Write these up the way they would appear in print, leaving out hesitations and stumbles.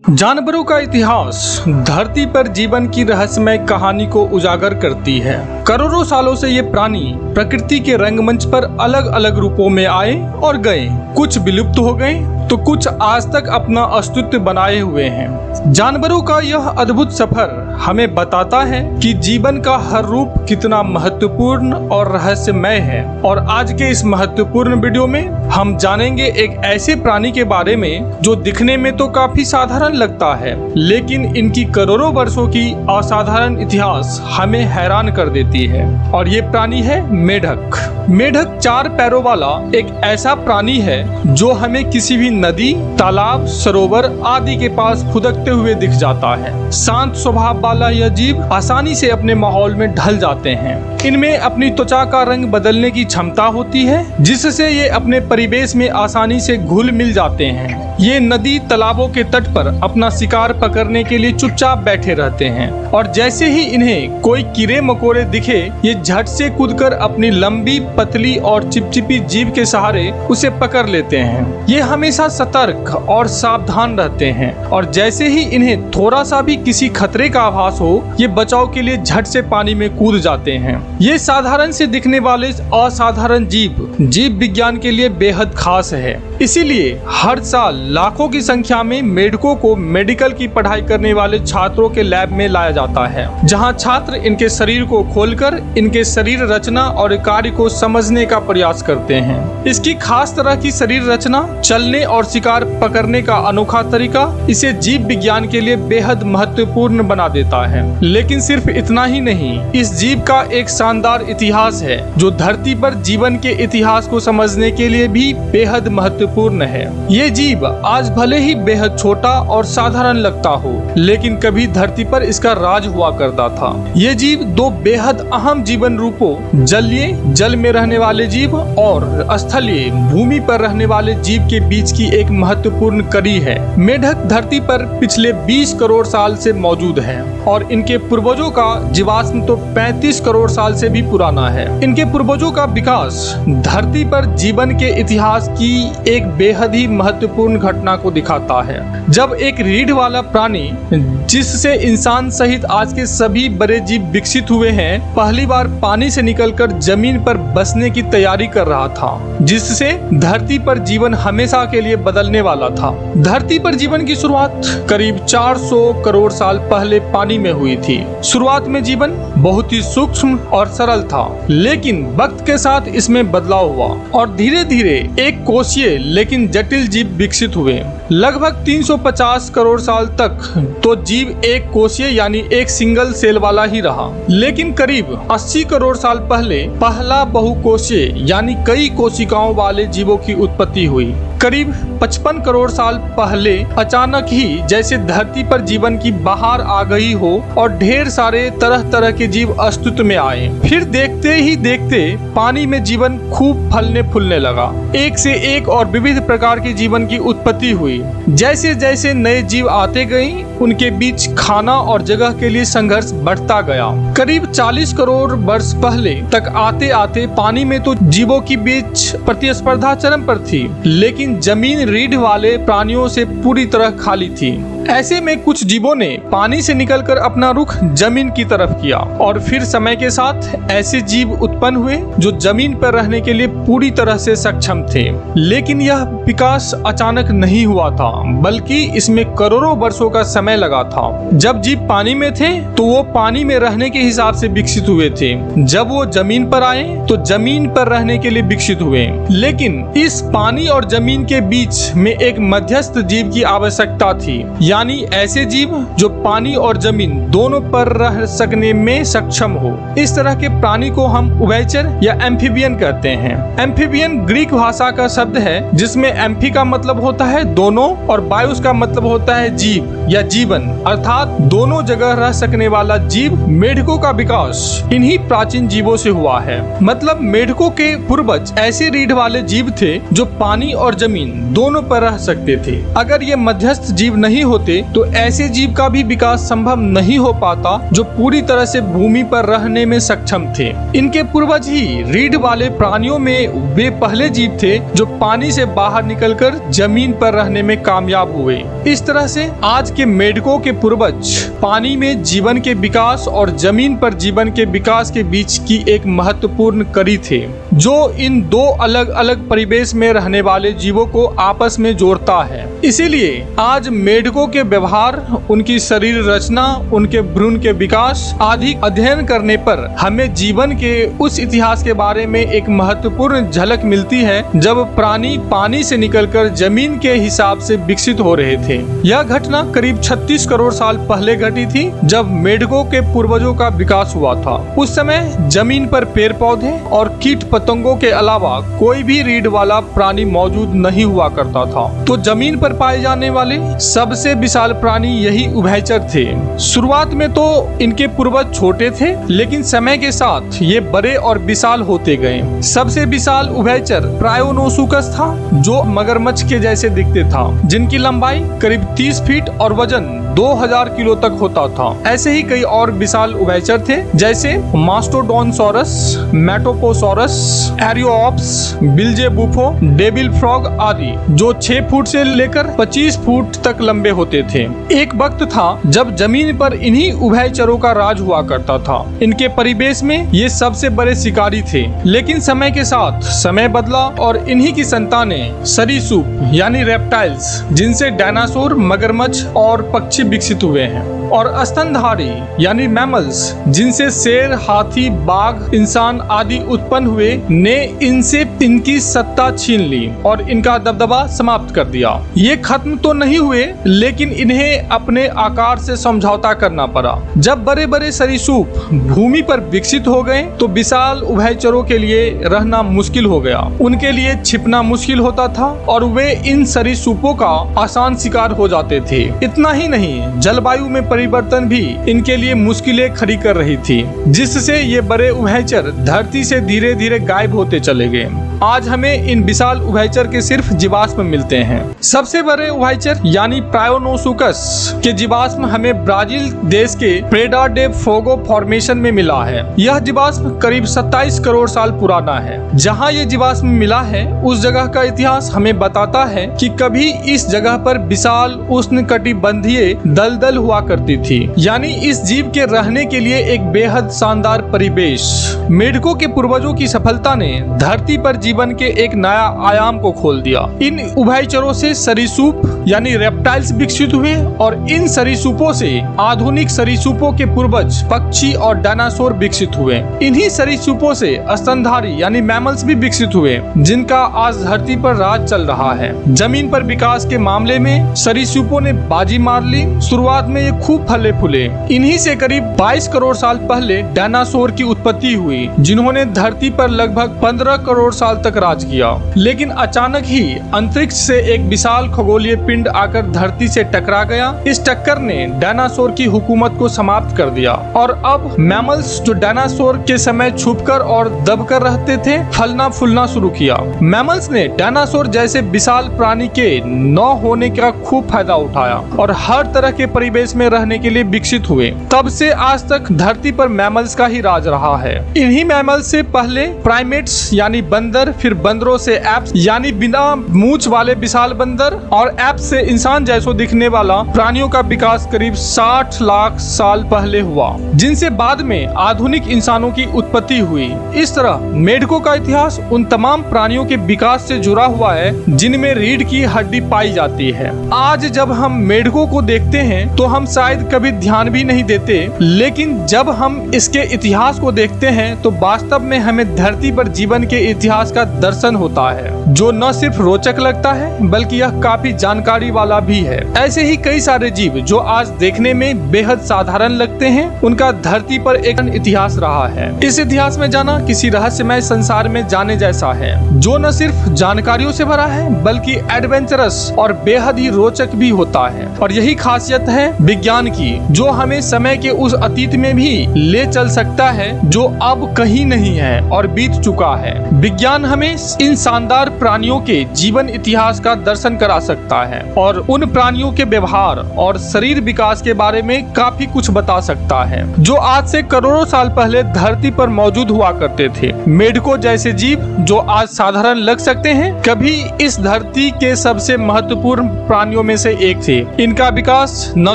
जानवरों का इतिहास धरती पर जीवन की रहस्यमय कहानी को उजागर करती है। करोड़ों सालों से ये प्राणी प्रकृति के रंगमंच पर अलग अलग रूपों में आए और गए। कुछ विलुप्त हो गए तो कुछ आज तक अपना अस्तित्व बनाए हुए हैं। जानवरों का यह अद्भुत सफर हमें बताता है कि जीवन का हर रूप कितना महत्वपूर्ण और रहस्यमय है। और आज के इस महत्वपूर्ण वीडियो में हम जानेंगे एक ऐसे प्राणी के बारे में जो दिखने में तो काफी साधारण लगता है, लेकिन इनकी करोड़ों वर्षों की असाधारण इतिहास हमें हैरान कर देती है। और ये प्राणी है मेढक। मेढक 4 पैरों वाला एक ऐसा प्राणी है जो हमें किसी भी नदी, तालाब, सरोवर आदि के पास फुदकते हुए दिख जाता है। शांत स्वभाव वाला यह जीव आसानी से अपने माहौल में ढल जाते हैं। इनमें अपनी त्वचा का रंग बदलने की क्षमता होती है, जिससे ये अपने परिवेश में आसानी से घुल मिल जाते हैं। ये नदी, तालाबों के तट पर अपना शिकार पकड़ने के लिए चुपचाप बैठे रहते हैं और जैसे ही इन्हें कोई कीड़े मकोड़े दिखे, ये झट से कूदकर अपनी लंबी, पतली और चिपचिपी जीभ के सहारे उसे पकड़ लेते हैं। ये हमेशा सतर्क और सावधान रहते हैं और जैसे ही इन्हें थोड़ा सा भी किसी खतरे का आभास हो, ये बचाव के लिए झट से पानी में कूद जाते हैं। ये साधारण से दिखने वाले असाधारण जीव विज्ञान के लिए बेहद खास है। इसीलिए हर साल लाखों की संख्या में मेढकों को मेडिकल की पढ़ाई करने वाले छात्रों के लैब में लाया जाता है, जहां छात्र इनके शरीर को खोलकर इनके शरीर रचना और कार्य को समझने का प्रयास करते हैं। इसकी खास तरह की शरीर रचना, चलने और शिकार पकड़ने का अनोखा तरीका इसे जीव विज्ञान के लिए बेहद महत्वपूर्ण बना देता है। लेकिन सिर्फ इतना ही नहीं, इस जीव का एक शानदार इतिहास है जो धरती पर जीवन के इतिहास को समझने के लिए भी बेहद महत्वपूर्ण है। ये जीव आज भले ही बेहद छोटा और साधारण लगता हो, लेकिन कभी धरती पर इसका राज हुआ करता था। ये जीव 2 बेहद अहम जीवन रूपों, जलीय, जल में रहने वाले जीव और स्थलीय, भूमि पर रहने वाले जीव के बीच की एक महत्वपूर्ण कड़ी है। मेढक धरती पर पिछले 20 करोड़ साल से मौजूद है और इनके पूर्वजों का जीवाश्म तो 35 करोड़ साल से भी पुराना है। इनके पूर्वजों का विकास धरती पर जीवन के इतिहास की एक बेहद ही महत्वपूर्ण घटना को दिखाता है, जब एक रीढ़ वाला प्राणी, जिससे इंसान सहित आज के सभी बड़े जीव विकसित हुए हैं, पहली बार पानी से निकलकर जमीन पर बसने की तैयारी कर रहा था, जिससे धरती पर जीवन हमेशा के लिए बदलने वाला था। धरती पर जीवन की शुरुआत करीब 400 करोड़ साल पहले पानी में हुई थी। शुरुआत में जीवन बहुत ही सूक्ष्म और सरल था, लेकिन वक्त के साथ इसमें बदलाव हुआ और धीरे धीरे एक कोशीय लेकिन जटिल जीव विकसित हुए। लगभग 350 करोड़ साल तक तो जीव एक कोशीय यानी एक सिंगल सेल वाला ही रहा, लेकिन करीब 80 करोड़ साल पहले पहला बहुकोशीय यानी कई कोशिकाओं वाले जीवों की उत्पत्ति हुई। करीब 55 करोड़ साल पहले अचानक ही जैसे धरती पर जीवन की बहार आ गई हो और ढेर सारे तरह तरह के जीव अस्तित्व में आए। फिर देखते ही देखते पानी में जीवन खूब फलने फूलने लगा। एक से एक और विविध प्रकार के जीवन की उत्पत्ति हुई। जैसे जैसे नए जीव आते गए, उनके बीच खाना और जगह के लिए संघर्ष बढ़ता गया। करीब 40 करोड़ वर्ष पहले तक आते आते पानी में तो जीवों के बीच प्रतिस्पर्धा चरम पर थी, लेकिन जमीन रीढ़ वाले प्राणियों से पूरी तरह खाली थी। ऐसे में कुछ जीवों ने पानी से निकलकर अपना रुख जमीन की तरफ किया और फिर समय के साथ ऐसे जीव उत्पन्न हुए जो जमीन पर रहने के लिए पूरी तरह से सक्षम थे। लेकिन यह विकास अचानक नहीं हुआ था, बल्कि इसमें करोड़ों वर्षों का समय लगा था। जब जीव पानी में थे तो वो पानी में रहने के हिसाब से विकसित हुए थे। जब वो जमीन पर आए तो जमीन पर रहने के लिए विकसित हुए। लेकिन इस पानी और जमीन के बीच में एक मध्यस्थ जीव की आवश्यकता थी, यानी ऐसे जीव जो पानी और जमीन दोनों पर रह सकने में सक्षम हो। इस तरह के प्राणी को हम उभयचर या एम्फीबियन कहते हैं। एम्फीबियन ग्रीक भाषा का शब्द है, जिसमें एम्फी का मतलब होता है दोनों और बायोस का मतलब होता है जीव या जीवन, अर्थात दोनों जगह रह सकने वाला जीव। मेढकों का विकास इन्हीं प्राचीन जीवों से हुआ है। मतलब मेढकों के पूर्वज ऐसे रीढ़ वाले जीव थे जो पानी और जमीन दोनों पर रह सकते थे। अगर ये मध्यस्थ जीव नहीं होते होते तो ऐसे जीव का भी विकास संभव नहीं हो पाता जो पूरी तरह से भूमि पर रहने में सक्षम थे। इनके पूर्वज ही रीढ़ वाले प्राणियों में वे पहले जीव थे जो पानी से बाहर निकलकर जमीन पर रहने में कामयाब हुए। इस तरह से आज के मेढकों के पूर्वज पानी में जीवन के विकास और जमीन पर जीवन के विकास के बीच की एक महत्वपूर्ण कड़ी थे, जो इन दो अलग अलग परिवेश में रहने वाले जीवों को आपस में जोड़ता है। इसीलिए आज मेढकों के व्यवहार, उनकी शरीर रचना, उनके भ्रूण के विकास आदि अध्ययन करने पर हमें जीवन के उस इतिहास के बारे में एक महत्वपूर्ण झलक मिलती है जब प्राणी पानी से निकलकर जमीन के हिसाब से विकसित हो रहे थे। यह घटना करीब 36 करोड़ साल पहले घटी थी जब मेढकों के पूर्वजों का विकास हुआ था। उस समय जमीन पर पेड़ पौधे और कीट पतंगों के अलावा कोई भी रीढ़ वाला प्राणी मौजूद नहीं हुआ करता था। तो जमीन पर पाए जाने वाले सबसे विशाल प्राणी यही उभयचर थे। शुरुआत में तो इनके पूर्वज छोटे थे, लेकिन समय के साथ ये बड़े और विशाल होते गए। सबसे विशाल उभयचर प्रायोनोसुकस था, जो मगरमच्छ के जैसे दिखते था, जिनकी लंबाई करीब 30 फीट और वजन 2000 किलो तक होता था। ऐसे ही कई और विशाल उभयचर थे, जैसे मास्टोडोनसॉरस, मेटोपोसॉरस, एरियोप्स, बिल्जेबुफो, डेविल फ्रॉग आदि, जो 6 फुट से लेकर 25 फुट तक लंबे होते थे। एक वक्त था जब जमीन पर इन्हीं उभयचरों का राज हुआ करता था। इनके परिवेश में ये सबसे बड़े शिकारी थे, लेकिन समय के साथ समय बदला और इन्हीं की संतानें सरीसृप यानी रेप्टाइल्स, जिनसे डायनासोर, मगरमच्छ और पक्षी विकसित हुए हैं, और स्तनधारी यानी मैमल्स, जिनसे शेर, हाथी, बाघ, इंसान आदि उत्पन्न हुए, ने इनसे इनकी सत्ता छीन ली और इनका दबदबा समाप्त कर दिया। ये खत्म तो नहीं हुए, लेकिन इन्हें अपने आकार से समझौता करना पड़ा। जब बड़े बड़े सरीसृप भूमि पर विकसित हो गए तो विशाल उभयचरों के लिए रहना मुश्किल हो गया। उनके लिए छिपना मुश्किल होता था और वे इन सरीसृपों का आसान शिकार हो जाते थे। इतना ही नहीं, जलवायु में परिवर्तन भी इनके लिए मुश्किलें खड़ी कर रही थी, जिससे ये बड़े उभयचर धरती से धीरे धीरे गायब होते चले गए। आज हमें इन विशाल उभयचर के सिर्फ जीवाश्म मिलते हैं। सबसे बड़े उभयचर यानी प्रायोनोसुकस के जीवाश्म हमें ब्राजील देश के प्रेडा डे फोगो फॉर्मेशन में मिला है। यह जीवाश्म करीब 27 करोड़ साल पुराना है। जहाँ ये जीवाश्म मिला है, उस जगह का इतिहास हमें बताता है कि कभी इस जगह पर विशाल उष्णकटिबंधीय दलदल हुआ करती थी, यानी इस जीव के रहने के लिए एक बेहद शानदार परिवेश। मेढकों के पूर्वजों की सफलता ने धरती पर जीवन के एक नया आयाम को खोल दिया। इन उभयचरों से सरीसृप यानी रेप्टाइल्स विकसित हुए और इन सरीसृपों से आधुनिक सरीसृपों के पूर्वज पक्षी और डायनासोर विकसित हुए। इन्हीं सरीसृपों से स्तनधारी यानी मैमल्स भी विकसित हुए, जिनका आज धरती पर राज चल रहा है। जमीन पर विकास के मामले में सरीसृपों ने बाजी मार ली। शुरुआत में ये खूब फले फूले। इन्हीं से करीब 22 करोड़ साल पहले डायनासोर की उत्पत्ति हुई, जिन्होंने धरती पर लगभग 15 करोड़ साल तक राज किया। लेकिन अचानक ही अंतरिक्ष से एक विशाल खगोलीय पिंड आकर धरती से टकरा गया। इस टक्कर ने डायनासोर की हुकूमत को समाप्त कर दिया और अब मैमल्स, जो डायनासोर के समय छुपकर और दबकर रहते थे, फलना फूलना शुरू किया। मैमल्स ने डायनासोर जैसे विशाल प्राणी के न होने का खूब फायदा उठाया और हर तरह के परिवेश में रहने के लिए विकसित हुए। तब से आज तक धरती पर मैमल्स का ही राज रहा है। इन्हीं मैमल्स से पहले प्राइमेट्स यानी बंदर, फिर बंदरों से एप्स यानी बिना मूंछ वाले विशाल बंदर, और एप्स से इंसान जैसो दिखने वाला प्राणियों का विकास करीब 60 लाख साल पहले हुआ, जिनसे बाद में आधुनिक इंसानों की उत्पत्ति हुई। इस तरह मेढकों का इतिहास उन तमाम प्राणियों के विकास से जुड़ा हुआ है जिनमें रीढ़ की हड्डी पाई जाती है। आज जब हम मेढकों को देखते हैं तो हम शायद कभी ध्यान भी नहीं देते, लेकिन जब हम इसके इतिहास को देखते हैं तो वास्तव में हमें धरती पर जीवन के इतिहास का दर्शन होता है, जो न सिर्फ रोचक लगता है बल्कि यह काफी जानकारी वाला भी है। ऐसे ही कई सारे जीव जो आज देखने में बेहद साधारण लगते हैं, उनका धरती पर एक इतिहास रहा है। इस इतिहास में जाना किसी रहस्यमय संसार में जाने जैसा है, जो न सिर्फ जानकारियों से भरा है बल्कि एडवेंचरस और बेहद ही रोचक भी होता है। और यही खासियत है विज्ञान की, जो हमें समय के उस अतीत में भी ले चल सकता है जो अब कहीं नहीं है और बीत चुका है। विज्ञान हमें इन शानदार प्राणियों के जीवन इतिहास का दर्शन करा सकता है और उन प्राणियों के व्यवहार और शरीर विकास के बारे में काफी कुछ बता सकता है, जो आज से करोड़ों साल पहले धरती पर मौजूद हुआ करते थे। मेढकों जैसे जीव जो आज साधारण लग सकते हैं, कभी इस धरती के सबसे महत्वपूर्ण प्राणियों में से एक थे। इनका विकास न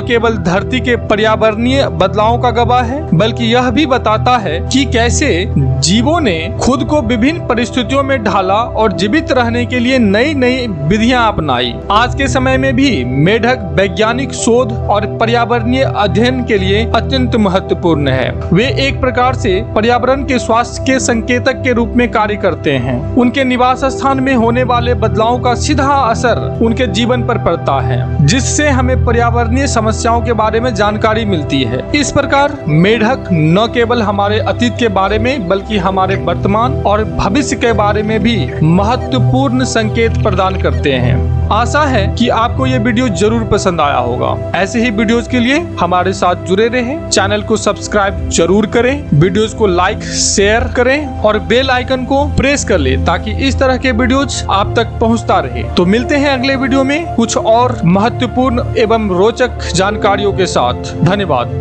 केवल धरती के पर्यावरणीय बदलावों का गवाह है, बल्कि यह भी बताता है कि कैसे जीवों ने खुद को विभिन्न परिस्थितियों में ढाला और जीवित रहने के लिए नई नई विधियां अपनाई। आज के समय में भी मेढक वैज्ञानिक शोध और पर्यावरणीय अध्ययन के लिए अत्यंत महत्वपूर्ण है। वे एक प्रकार से पर्यावरण के स्वास्थ्य के संकेतक के रूप में कार्य करते हैं। उनके निवास स्थान में होने वाले बदलावों का सीधा असर उनके जीवन पर पड़ता है, जिससे हमें पर्यावरणीय समस्याओं के बारे में जानकारी मिलती है। इस प्रकार मेढक न केवल हमारे अतीत के बारे में बल्कि हमारे वर्तमान और भविष्य के बारे में भी महत्वपूर्ण संकेत प्रदान करते हैं। आशा है कि आपको ये वीडियो जरूर पसंद आया होगा। ऐसे ही वीडियोस के लिए हमारे साथ जुड़े रहें। चैनल को सब्सक्राइब जरूर करें, वीडियोस को लाइक शेयर करें और बेल आइकन को प्रेस कर ले ताकि इस तरह के वीडियोस आप तक पहुंचता रहे। तो मिलते हैं अगले वीडियो में कुछ और महत्वपूर्ण एवं रोचक जानकारियों के साथ। धन्यवाद।